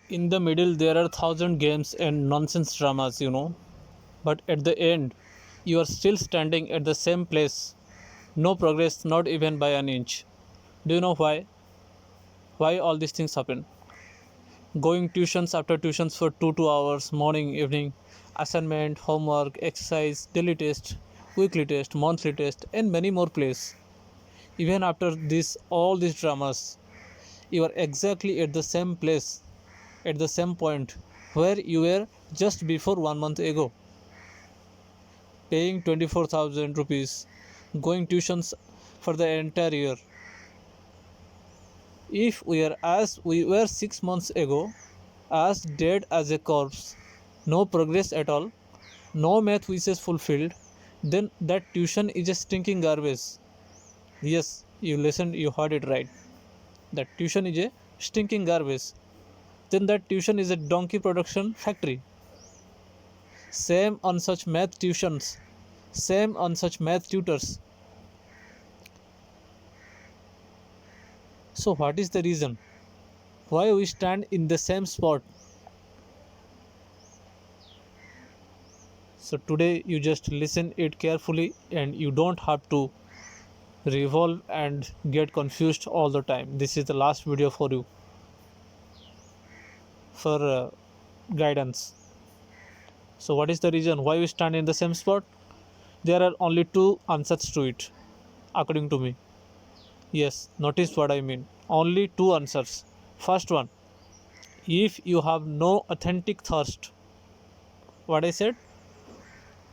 In the middle, there are thousand games and nonsense dramas, but at the end, you are still standing at the same place. No progress, not even by an inch. Do you know why? Why all these things happen? Going tuitions after tuitions for 2 hours, morning, evening, assignment, homework, exercise, daily test, weekly test, monthly test, and many more plays. Even after this, all these dramas, you are exactly at the same place, at the same point where you were just before 1 month ago, paying 24,000 rupees, going tuitions for the entire year. If we are as we were 6 months ago, as dead as a corpse, no progress at all, no math wishes fulfilled, then that tuition is a stinking garbage. Yes, you listened, you heard it right. That tuition is a stinking garbage. Then that tuition is a donkey production factory. Same on such math tuitions, same on such math tutors. So, what is the reason? Why we stand in the same spot? So, today you just listen it carefully and you don't have to revolve and get confused all the time. This is the last video for you for guidance. So, what is the reason why we stand in the same spot? There are only two answers to it, according to me. Yes, notice what I mean. Only two answers. First one, if you have no authentic thirst. What I said?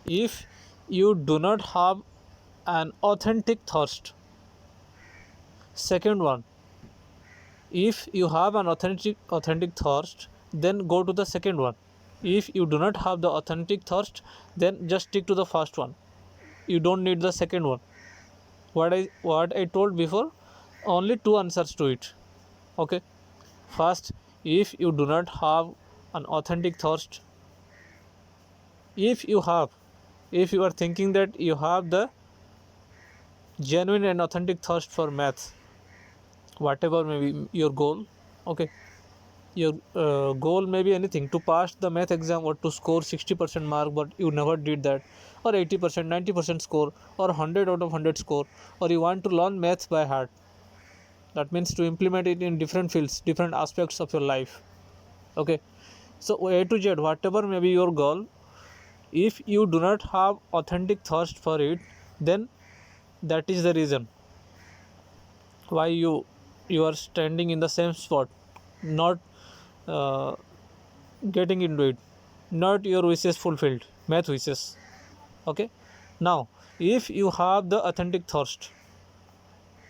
If you do not have an authentic thirst. Second one, if you have an authentic thirst, then go to the second one. If you do not have the authentic thirst, then just stick to the first one. You don't need the second one. What I told before, only two answers to it. Okay. First, if you do not have an authentic thirst, if you are thinking that you have the genuine and authentic thirst for math, whatever may be your goal, okay, your goal may be anything, to pass the math exam or to score 60% mark, but you never did that, or 80%, 90% score, or 100 out of 100 score, or you want to learn math by heart. That means to implement it in different fields, different aspects of your life. Okay, so A to Z, whatever may be your goal, if you do not have authentic thirst for it, then that is the reason why you are standing in the same spot, not uh, getting into it, not your wishes fulfilled, math wishes. Okay, now if you have the authentic thirst,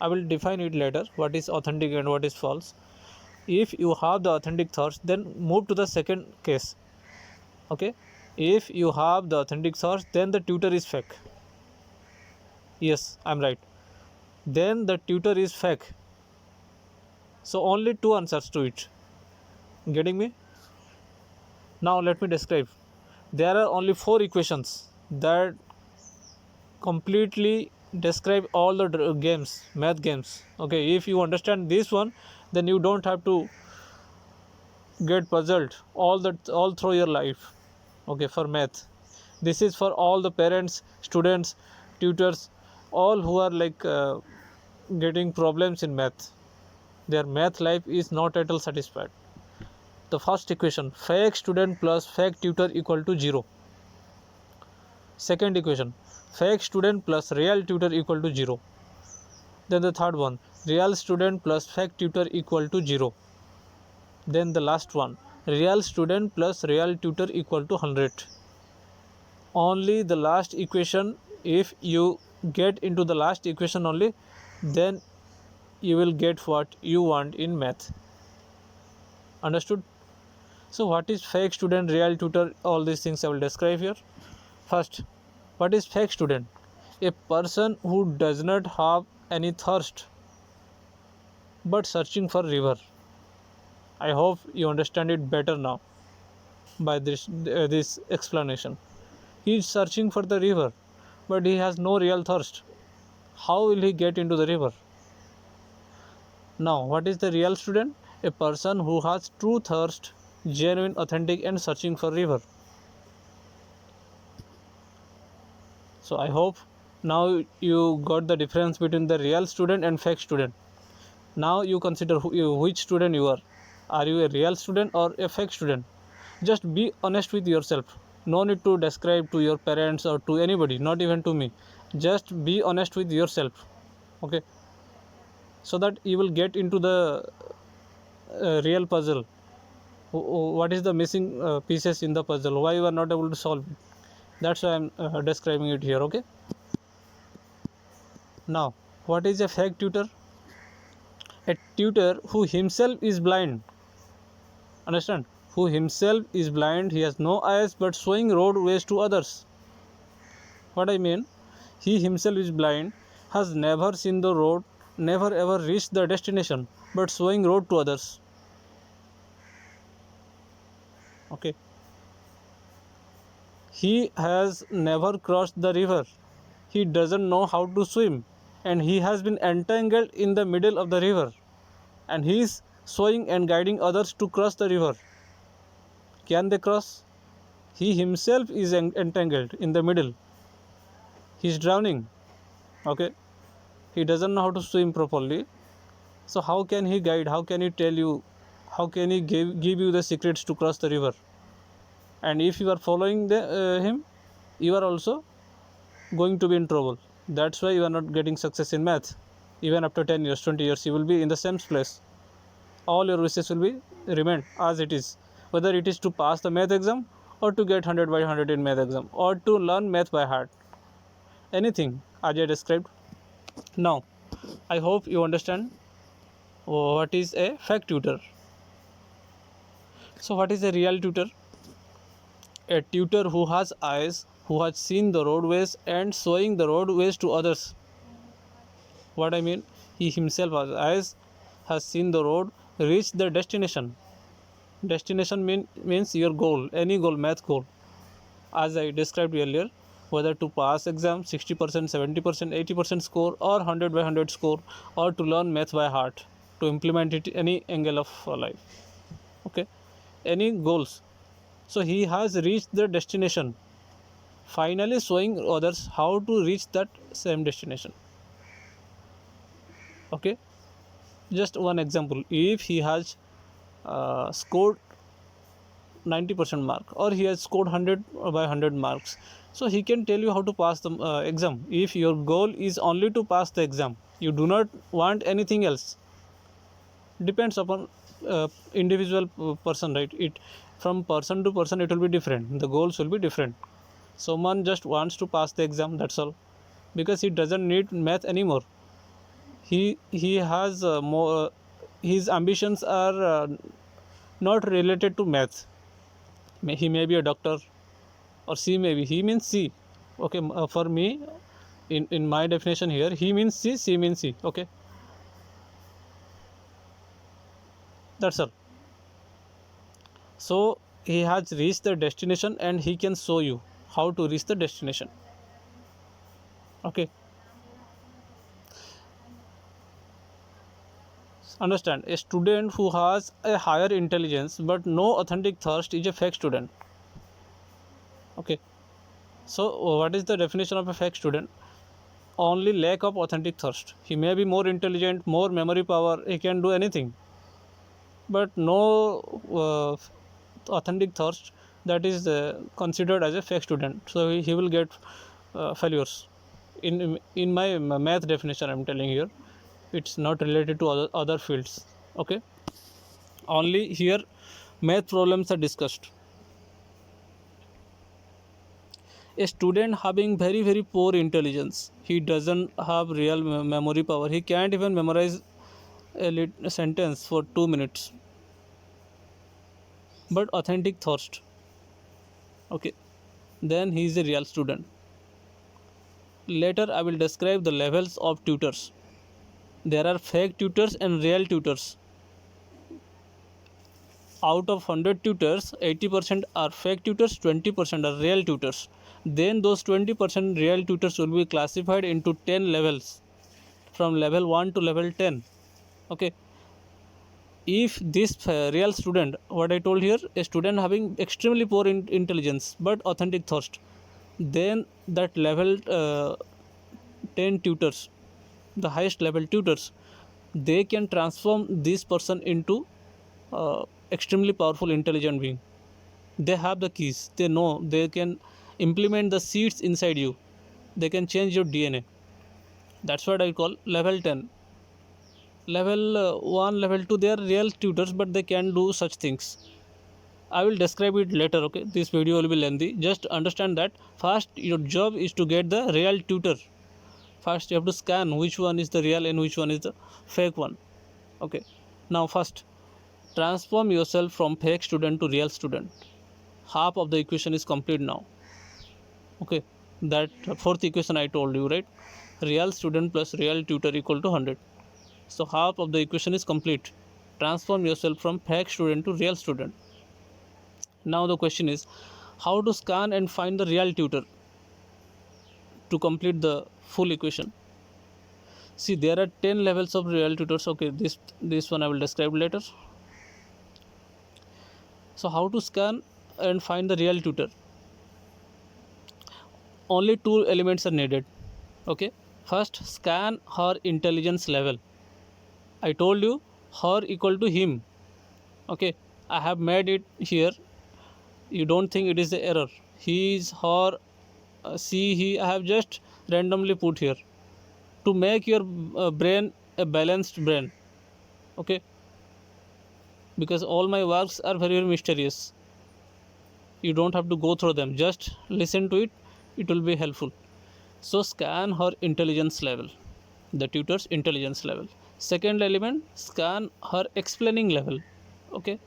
I will define it later, what is authentic and what is false. If you have the authentic thirst, then move to the second case. Okay, if you have the authentic thirst, then the tutor is fake. Yes, I'm right. Then the tutor is fake. So only two answers to it. Getting me? Now let me describe. There are only four equations that completely describe all the games, math games. Okay, if you understand this one, then you don't have to get puzzled all through your life. Okay, for math. This is for all the parents, students, tutors, all who are like getting problems in math. Their math life is not at all satisfied. The first equation, fake student plus fake tutor equal to 0. Second equation, fake student plus real tutor equal to 0. Then the third one, real student plus fake tutor equal to 0. Then the last one, real student plus real tutor equal to 100. Only the last equation, if you get into the last equation only, then you will get what you want in math. Understood? So what is fake student, real tutor, all these things I will describe here. First, what is fake student? A person who does not have any thirst but searching for river. I hope you understand it better now by this explanation. He is searching for the river, but he has no real thirst. How will he get into the river? Now, what is the real student? A person who has true thirst genuine, authentic, and searching for river. So I hope now you got the difference between the real student and fake student. Now you consider which student you are. Are you a real student or a fake student? Just be honest with yourself. No need to describe to your parents or to anybody, not even to me. Just be honest with yourself, okay? So that you will get into the real puzzle. What is the missing pieces in the puzzle? Why you are not able to solve it? That's why I'm describing it here, okay? Now, what is a fake tutor? A tutor who himself is blind. Understand? Who himself is blind, he has no eyes but showing roadways to others. What I mean? He himself is blind, has never seen the road, never ever reached the destination, but showing road to others. Okay. He has never crossed the river. He doesn't know how to swim, and he has been entangled in the middle of the river, and he is showing and guiding others to cross the river. Can they cross? He himself is entangled in the middle. He is drowning. Okay. He doesn't know how to swim properly. So how can he guide? How can he tell you? How can he give you the secrets to cross the river? And if you are following him, you are also going to be in trouble. That's why you are not getting success in math. Even after 10 years, 20 years, you will be in the same place. All your wishes will be remain as it is. Whether it is to pass the math exam or to get 100 by 100 in math exam or to learn math by heart. Anything as I described. Now, I hope you understand what is a fake tutor. So what is a real tutor? A tutor who has eyes, who has seen the roadways and showing the roadways to others. What I mean? He himself has eyes, has seen the road, reached the destination. Destination means your goal, any goal, math goal. As I described earlier, whether to pass exam 60%, 70%, 80% score or 100 by 100 score, or to learn math by heart, to implement it any angle of life. Okay, any goals. So he has reached the destination, finally showing others how to reach that same destination. Okay, just one example. If he has scored 90% mark, or he has scored 100 by 100 marks, so he can tell you how to pass the exam. If your goal is only to pass the exam, you do not want anything else, depends upon individual person, right? It from person to person it will be different, the goals will be different. Someone just wants to pass the exam, that's all, because he doesn't need math anymore. He has more his ambitions are not related to math. He may be a doctor, or C maybe, he means C. Okay, for me, in my definition here, he means C means C. Okay, that's all. So he has reached the destination and he can show you how to reach the destination. Okay, understand? A student who has a higher intelligence but no authentic thirst is a fake student. Okay, so what is the definition of a fake student? Only lack of authentic thirst. He may be more intelligent, more memory power, he can do anything, but no authentic thirst. That is considered as a fake student. So he will get failures. In my math definition, I'm telling here, it's not related to other fields. Okay, only here math problems are discussed. A student having very poor intelligence, he doesn't have real memory power, he can't even memorize a sentence for 2 minutes, but authentic thirst. Okay, then he is a real student. Later I will describe the levels of tutors. There are fake tutors and real tutors. Out of 100 tutors, 80% are fake tutors, 20% are real tutors. Then those 20% real tutors will be classified into 10 levels, from level 1 to level 10. Okay, if this real student, what I told here, a student having extremely poor intelligence but authentic thirst, then that level 10 tutors, the highest level tutors, they can transform this person into extremely powerful intelligent being. They have the keys, they know, they can implement the seeds inside you, they can change your DNA. That's what I call level 10. Level 1, level 2, they are real tutors but they can do such things. I will describe it later, okay? This video will be lengthy. Just understand that first your job is to get the real tutor. First you have to scan which one is the real and which one is the fake one. Okay. Now first, transform yourself from fake student to real student. Half of the equation is complete now. Okay. That fourth equation I told you, right? Real student plus real tutor equal to 100. So half of the equation is complete. Transform yourself from fake student to real student. Now the question is how to scan and find the real tutor to complete the full equation. See, there are 10 levels of real tutors. Okay, this one I will describe later. So how to scan and find the real tutor? Only two elements are needed. Okay, first scan her intelligence level. I told you her equal to him. Okay, I have made it here. You don't think it is the error. He is her, she, he, I have just randomly put here to make your brain a balanced brain. Okay, because all my works are very, very mysterious. You don't have to go through them, just listen to it, it will be helpful. So scan her intelligence level, the tutor's intelligence level. Second element, scan her explaining level. Okay,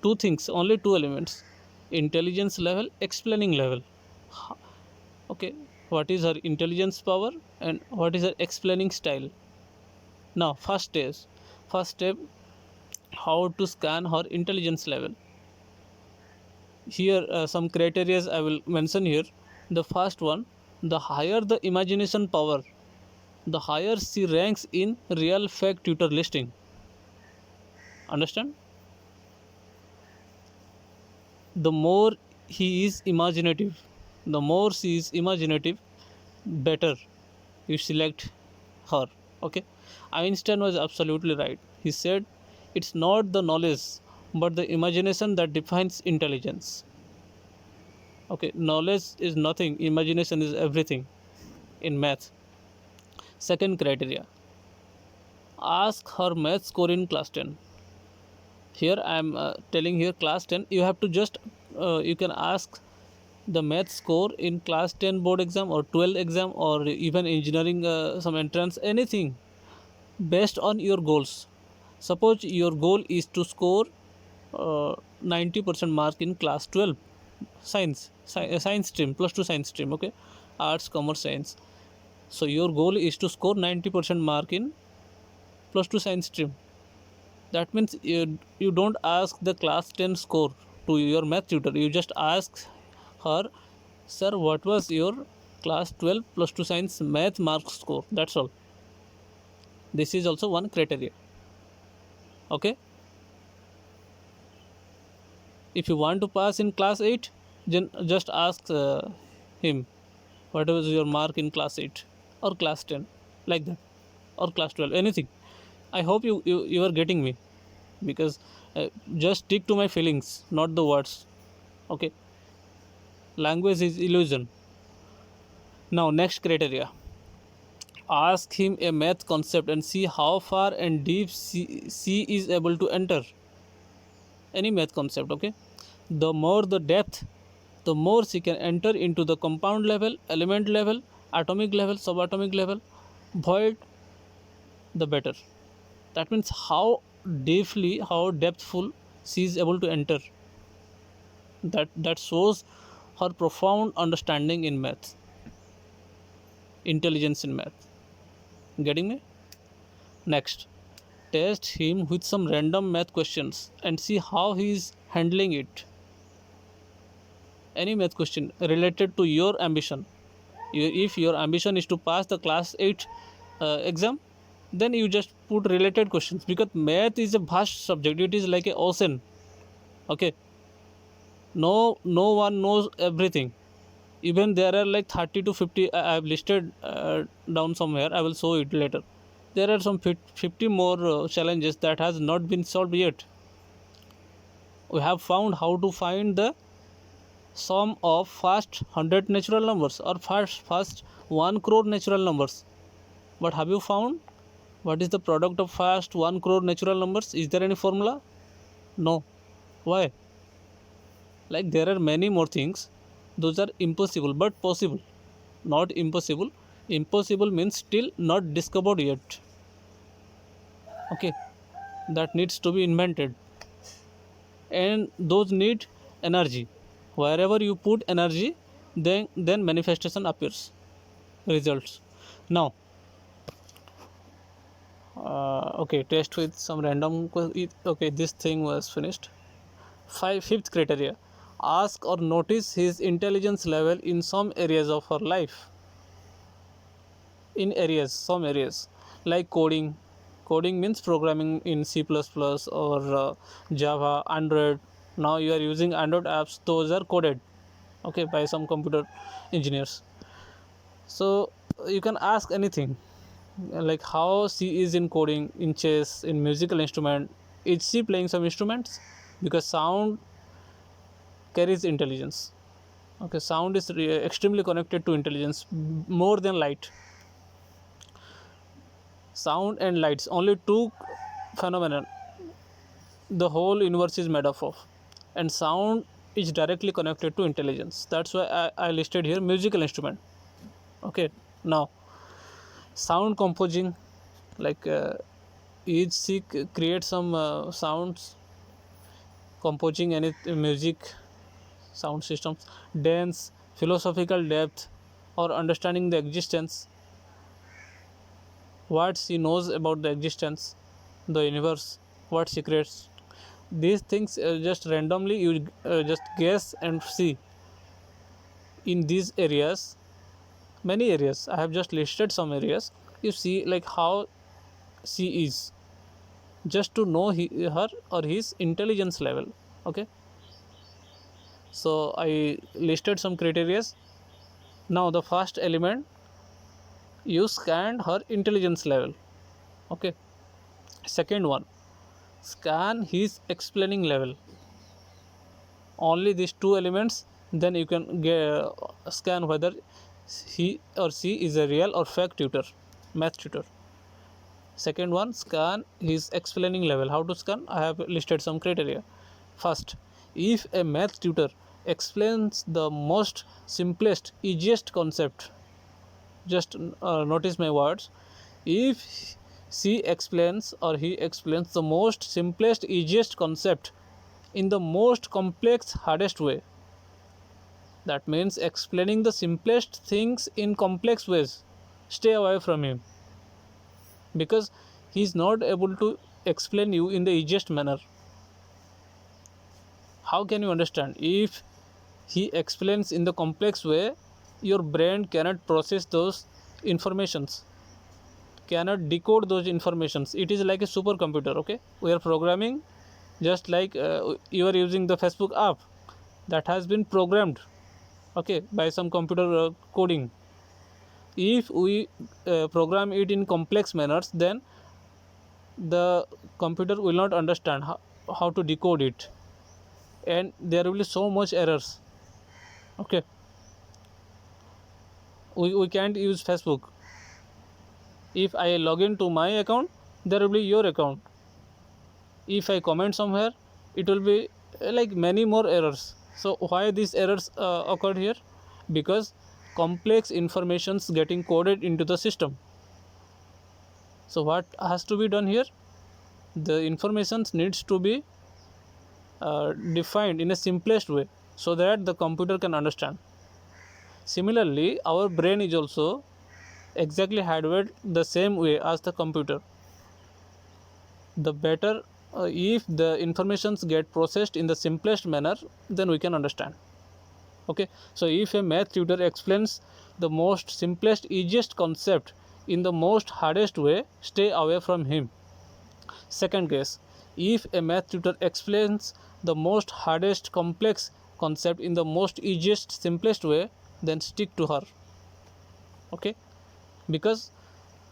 two things, only two elements, intelligence level, explaining level. Okay, what is her intelligence power and what is her explaining style. Now first step, how to scan her intelligence level. Here some criteria I will mention here. The first one, the higher the imagination power, the higher she ranks in real fake tutor listing. Understand? The more he is imaginative, the more she is imaginative, better you select her. Okay, Einstein was absolutely right. He said it's not the knowledge but the imagination that defines intelligence. Okay, knowledge is nothing, imagination is everything in math. Second criteria, ask her math score in class 10. Here I am telling here class 10, you have to just you can ask the math score in class 10 board exam or 12 exam or even engineering some entrance, anything based on your goals. Suppose your goal is to score 90% mark in class 12 science stream, plus 2 science stream. Okay, arts, commerce, science. So your goal is to score 90% mark in plus 2 science stream. That means you don't ask the class 10 score to your math tutor, you just ask her, sir, what was your class 12 plus 2 science math mark score? That's all. This is also one criteria. Okay, if you want to pass in class 8, then just ask him, what was your mark in class 8 or class 10, like that, or class 12, anything. I hope you are getting me, because just stick to my feelings, not the words. Okay, language is illusion. Now next criteria, ask him a math concept and see how far and deep she is able to enter any math concept. Okay, the more the depth, the more she can enter into the compound level, element level, atomic level, subatomic level, void, the better. That means how deeply, how depthful she is able to enter. That shows her profound understanding in math, intelligence in math. Getting me? Next, test him with some random math questions and see how he is handling it. Any math question related to your ambition. If your ambition is to pass the class 8 exam, then you just put related questions, because math is a vast subject. It is like a ocean. Okay, no one knows everything. Even there are like 30 to 50, I have listed down somewhere, I will show it later. There are some 50 more challenges that has not been solved yet. We have found how to find the sum of first 100 natural numbers or first 1 crore natural numbers, but have you found what is the product of first 1 crore natural numbers? Is there any formula? No. Why? Like, there are many more things. Those are impossible but possible, not impossible. Impossible means still not discovered yet. Okay, that needs to be invented, and those need energy. Wherever you put energy, then manifestation appears, results. Now, okay, test with some random. Okay, this thing was finished. Fifth criteria: ask or notice his intelligence level in some areas of her life. In areas, some areas, like coding. Coding means programming in C++ or Java, Android. Now you are using Android apps; those are coded, okay, by some computer engineers. So you can ask anything, like how C is in coding, in chess, in musical instrument. Is she playing some instruments? Because sound carries intelligence. Okay, sound is extremely connected to intelligence, more than light. Sound and lights, only two phenomena the whole universe is made up of, and sound is directly connected to intelligence. That's why I listed here musical instrument. Okay, now sound composing, like each seek create some sounds, composing any music, sound systems. Dance, philosophical depth, or understanding the existence, what she knows about the existence, the universe, what secrets. These things just randomly you just guess and see. In these areas, many areas, I have just listed some areas. You see like how she is, just to know her or his intelligence level. Okay, so I listed some criteria. Now the first element, you scanned her intelligence level. Okay, second one, scan his explaining level. Only these two elements, then you can scan whether he or she is a real or fake tutor, math tutor. Second one, scan his explaining level. How to scan? I have listed some criteria. First, if a math tutor explains the most simplest, easiest concept, just notice my words. If she explains or he explains the most simplest, easiest concept in the most complex, hardest way, that means explaining the simplest things in complex ways, stay away from him, because he is not able to explain you in the easiest manner. How can you understand? If he explains in the complex way, your brain cannot process those informations, cannot decode those informations. It is like a supercomputer. Okay, we are programming, just like you are using the Facebook app that has been programmed, okay, by some computer coding. If we program it in complex manners, then the computer will not understand how to decode it, and there will be so much errors. Okay, we can't use Facebook. If I log into my account, there will be your account. If I comment somewhere, it will be like many more errors. So why these errors occurred here? Because complex informations getting coded into the system. So what has to be done here? The information needs to be defined in a simplest way, so that the computer can understand. Similarly, our brain is also exactly hardwired the same way as the computer. The better, if the informations get processed in the simplest manner, then we can understand. Okay, so if a math tutor explains the most simplest, easiest concept in the most hardest way, stay away from him. Second case, if a math tutor explains the most hardest complex concept in the most easiest simplest way, then stick to her. Okay, because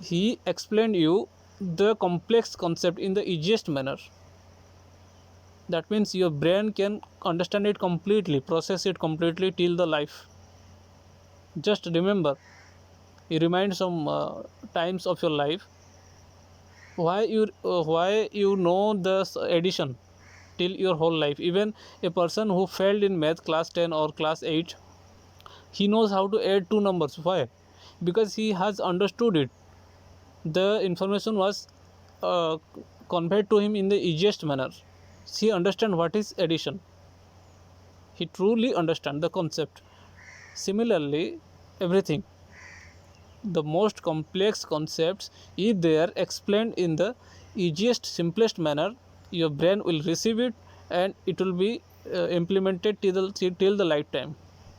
he explained you the complex concept in the easiest manner. That means your brain can understand it completely, process it completely till the life. Just remember, you remind some times of your life why you know the addition till your whole life. Even a person who failed in math class 10 or class 8, he knows how to add two numbers. Why? Because he has understood it. The information was uh, conveyed to him in the easiest manner. He understands what is addition. He truly understands the concept. Similarly, everything, the most complex concepts, if they are explained in the easiest simplest manner, your brain will receive it and it will be implemented till the lifetime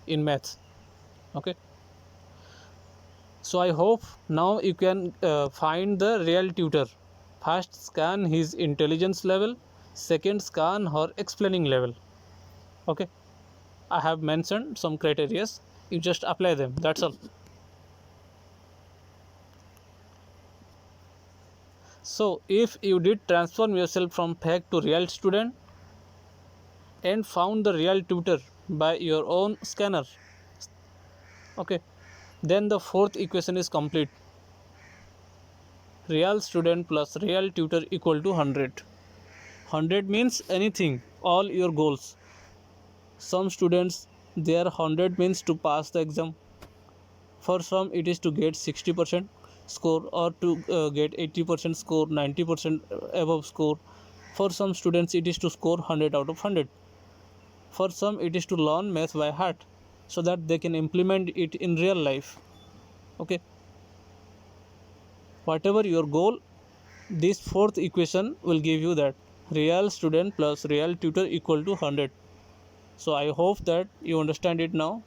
in maths. Okay, so I hope now you can find the real tutor. First, scan his intelligence level. Second, scan her explaining level. Okay, I have mentioned some criteria, you just apply them, that's all. So if you did transform yourself from fake to real student and found the real tutor by your own scanner, okay, then the fourth equation is complete. Real student plus real tutor equal to 100. 100 means anything, all your goals. Some students, their 100 means to pass the exam. For some it is to get 60% score, or to get 80% score, 90% above score. For some students it is to score 100 out of 100. For some it is to learn math by heart so that they can implement it in real life. Okay, whatever your goal, this fourth equation will give you that real student plus real tutor equal to 100. So I hope that you understand it now.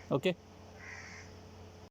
Okay.